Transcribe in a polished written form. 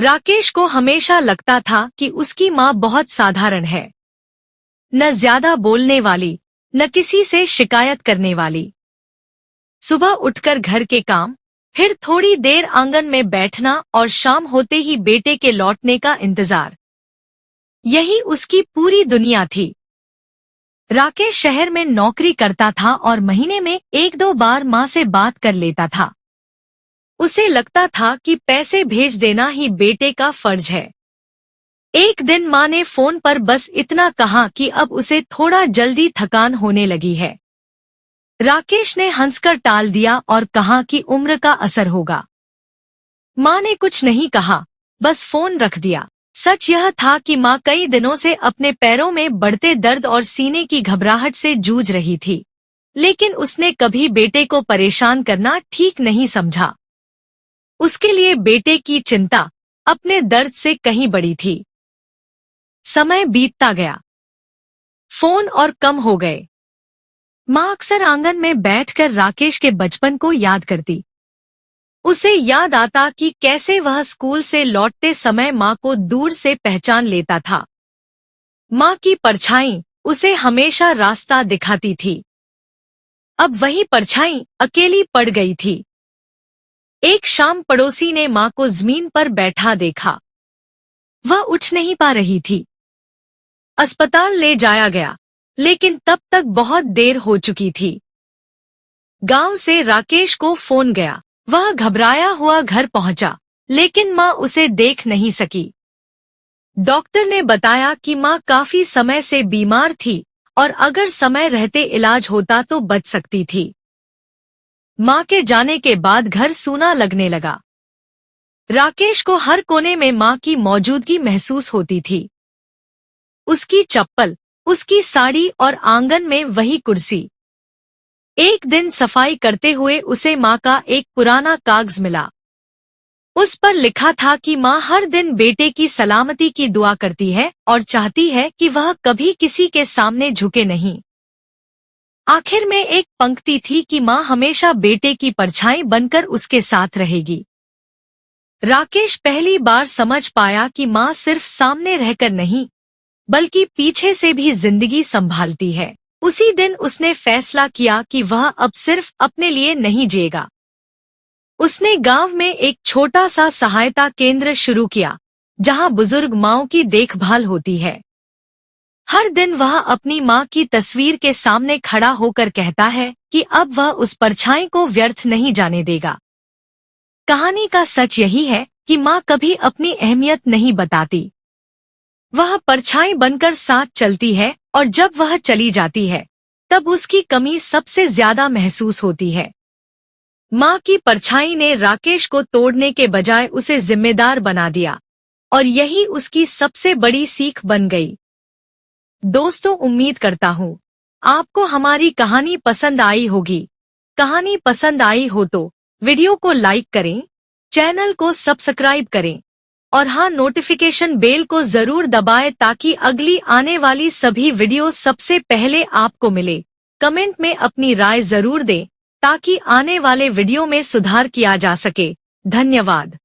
राकेश को हमेशा लगता था कि उसकी माँ बहुत साधारण है, न ज्यादा बोलने वाली, न किसी से शिकायत करने वाली। सुबह उठकर घर के काम, फिर थोड़ी देर आंगन में बैठना और शाम होते ही बेटे के लौटने का इंतजार, यही उसकी पूरी दुनिया थी। राकेश शहर में नौकरी करता था और महीने में 1-2 बार माँ से बात कर लेता था। उसे लगता था कि पैसे भेज देना ही बेटे का फर्ज है। एक दिन माँ ने फोन पर बस इतना कहा कि अब उसे थोड़ा जल्दी थकान होने लगी है। राकेश ने हंसकर टाल दिया और कहा कि उम्र का असर होगा। माँ ने कुछ नहीं कहा, बस फोन रख दिया। सच यह था कि माँ कई दिनों से अपने पैरों में बढ़ते दर्द और सीने की घबराहट से जूझ रही थी, लेकिन उसने कभी बेटे को परेशान करना ठीक नहीं समझा। उसके लिए बेटे की चिंता अपने दर्द से कहीं बड़ी थी। समय बीतता गया, फोन और कम हो गए। माँ अक्सर आंगन में बैठकर राकेश के बचपन को याद करती। उसे याद आता कि कैसे वह स्कूल से लौटते समय माँ को दूर से पहचान लेता था। माँ की परछाई उसे हमेशा रास्ता दिखाती थी। अब वही परछाई अकेली पड़ गई थी। एक शाम पड़ोसी ने माँ को जमीन पर बैठा देखा। वह उठ नहीं पा रही थी। अस्पताल ले जाया गया, लेकिन तब तक बहुत देर हो चुकी थी। गांव से राकेश को फोन गया। वह घबराया हुआ घर पहुंचा, लेकिन माँ उसे देख नहीं सकी। डॉक्टर ने बताया कि माँ काफी समय से बीमार थी और अगर समय रहते इलाज होता तो बच सकती थी। माँ के जाने के बाद घर सूना लगने लगा। राकेश को हर कोने में माँ की मौजूदगी महसूस होती थी। उसकी चप्पल, उसकी साड़ी और आंगन में वही कुर्सी। एक दिन सफाई करते हुए उसे माँ का एक पुराना कागज मिला। उस पर लिखा था कि माँ हर दिन बेटे की सलामती की दुआ करती है और चाहती है कि वह कभी किसी के सामने झुके नहीं। आखिर में एक पंक्ति थी कि माँ हमेशा बेटे की परछाई बनकर उसके साथ रहेगी। राकेश पहली बार समझ पाया कि माँ सिर्फ सामने रहकर नहीं, बल्कि पीछे से भी जिंदगी संभालती है। उसी दिन उसने फैसला किया कि वह अब सिर्फ अपने लिए नहीं जिएगा। उसने गांव में एक छोटा सा सहायता केंद्र शुरू किया, जहां बुजुर्ग माँओं की देखभाल होती है। हर दिन वह अपनी माँ की तस्वीर के सामने खड़ा होकर कहता है कि अब वह उस परछाई को व्यर्थ नहीं जाने देगा। कहानी का सच यही है कि माँ कभी अपनी अहमियत नहीं बताती। वह परछाई बनकर साथ चलती है और जब वह चली जाती है, तब उसकी कमी सबसे ज्यादा महसूस होती है। माँ की परछाई ने राकेश को तोड़ने के बजाय उसे जिम्मेदार बना दिया और यही उसकी सबसे बड़ी सीख बन गई। दोस्तों, उम्मीद करता हूँ आपको हमारी कहानी पसंद आई होगी। कहानी पसंद आई हो तो वीडियो को लाइक करें, चैनल को सब्सक्राइब करें और हाँ, नोटिफिकेशन बेल को जरूर दबाएं ताकि अगली आने वाली सभी वीडियो सबसे पहले आपको मिले। कमेंट में अपनी राय जरूर दें ताकि आने वाले वीडियो में सुधार किया जा सके। धन्यवाद।